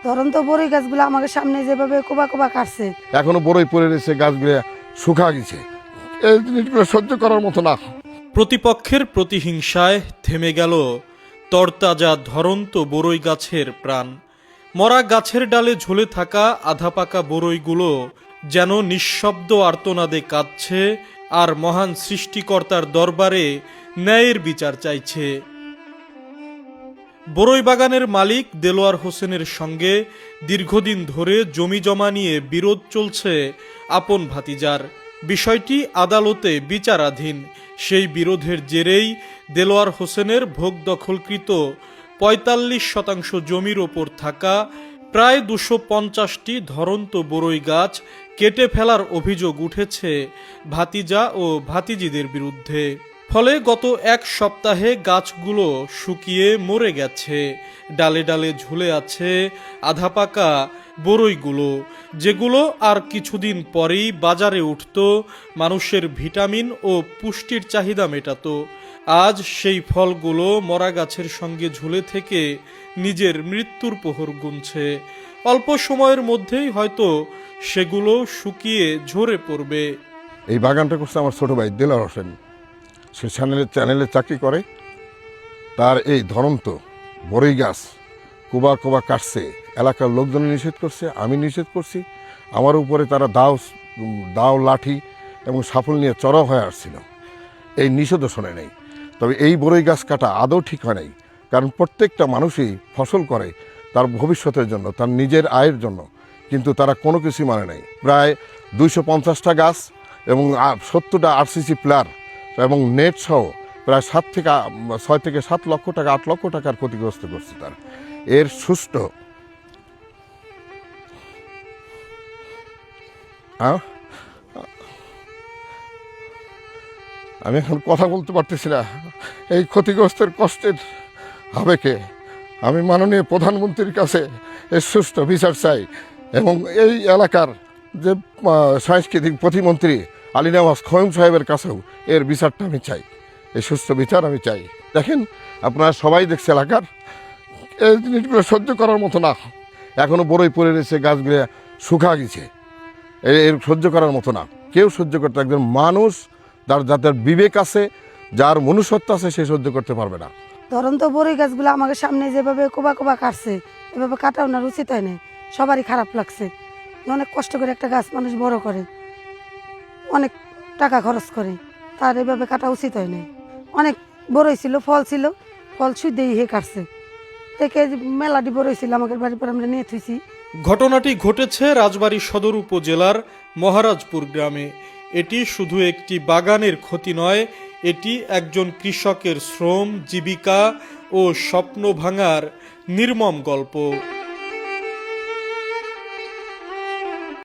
ধরুন তো বড়ই গাছগুলো আমাদের সামনে যেভাবে কোবা কোবা কাটছে, এখনো বড়ই পড়ে রয়েছে, গাছগুলো শুকা গেছে। এই জিনিসগুলো সহ্য করার মতো না। প্রতিপক্ষের প্রতিহিংসায় থেমে গেল তরতাজা ধরন্ত বড়ই গাছের প্রাণ। মরা গাছের ডালে ঝুলে থাকা আধা পাকা বড়ইগুলো যেন নিঃশব্দ আর্তনাদে কাঁদছে আর মহান সৃষ্টিকর্তার দরবারে ন্যায়ের বিচার চাইছে। বড়ই বাগানের মালিক দেলোয়ার হোসেনের সঙ্গে দীর্ঘদিন ধরে জমি জমা নিয়ে বিরোধ চলছে আপন ভাতিজার। বিষয়টি আদালতে বিচারাধীন। সেই বিরোধের জেরেই দেলোয়ার হোসেনের ভোগ দখলকৃত ৪৫% জমির ওপর থাকা প্রায় ২৫০টি ধরন্ত বড়ই গাছ কেটে ফেলার অভিযোগ উঠেছে ভাতিজা ও ভাতিজিদের বিরুদ্ধে। ফলে গত এক সপ্তাহে গাছগুলো শুকিয়ে মরে গেছে। ডালে ডালে ঝুলে আছে আধা পাকা বড়ইগুলো, যেগুলো আর কিছুদিন পরেই বাজারে উঠত, মানুষের ভিটামিন ও পুষ্টির চাহিদা মেটাতো। আজ সেই ফলগুলো মরা গাছের সঙ্গে ঝুলে থেকে নিজের মৃত্যুর প্রহর গুনছে। অল্প সময়ের মধ্যেই হয়তো সেগুলো শুকিয়ে ঝরে পড়বে। এই বাগানটা করছে আমার ছোট ভাই দেলোয়ার হোসেন। সে চ্যানেলে চাকরি করে। তার এই ধরন্ত বড়ই গাছ কোবা কোবা কাটছে, এলাকার লোকজন নিষেধ করছে, আমি নিষেধ করছি। আমার উপরে তারা দাও লাঠি এবং সাফল নিয়ে চড়াও হয়ে আসছিল। এই নিষেধও শোনে নেই। তবে এই বড়ই গাছ কাটা আদৌ ঠিক হয় নাই, কারণ প্রত্যেকটা মানুষই ফসল করে তার ভবিষ্যতের জন্য, তার নিজের আয়ের জন্য, কিন্তু তারা কোনো কিছুই মানে নাই। প্রায় 250টা গাছ এবং 70টা আরসিসি প্লার এবং নেট সহ প্রায় 6 থেকে 7 লক্ষ টাকা 8 লক্ষ টাকার ক্ষতিগ্রস্ত করছে তার। এর সুষ্ঠু আমি এখন কথা বলতে পারতেছি না। এই ক্ষতিগ্রস্তের কষ্টের আবেগে আমি মাননীয় প্রধানমন্ত্রীর কাছে এর সুষ্ঠু বিচার চাই, এবং এই এলাকার যে সাংস্কৃতিক প্রতিমন্ত্রী আলী নওয়াজ খোয়েম সাহেবের কাছেও এর বিচারটা আমি চাই। এই সুষ্ঠু বিচার আমি চাই। দেখেন, আপনারা সবাই দেখছে এলাকার, এই জিনিসগুলো সহ্য করার মতো না। এখনো বড়ই পড়ে রয়েছে, গাছগুলো শুকা গেছে। এর সহ্য করার মতো না। কেউ সহ্য করতে, একজন মানুষ যাদের বিবেক আছে, যার মনুষ্যত্ব আছে, সে সহ্য করতে পারবে না। ধরুন তো বড়ই গাছগুলো আমাদের সামনে যেভাবে কোবা কোবা কাটছে, এভাবে কাটা ওনার উচিত হয় না। সবারই খারাপ লাগছে। অনেক কষ্ট করে একটা গাছ মানুষ বড় করে, অনেক টাকা খরচ করে, তার এভাবে কাটা উচিত হয় না। অনেক বড়ই ছিল, ফল শুধুই হে কাটছে থেকে মেলাটি বড়ই ছিল আমাদের বাড়ির পর আমরা নিয়ে থুইছি। ঘটনাটি ঘটেছে রাজবাড়ী সদর উপজেলার মহারাজপুর গ্রামে। এটি শুধু একটি বাগানের ক্ষতি নয়, এটি একজন কৃষকের শ্রম, জীবিকা ও স্বপ্ন ভাঙার নির্মম গল্প।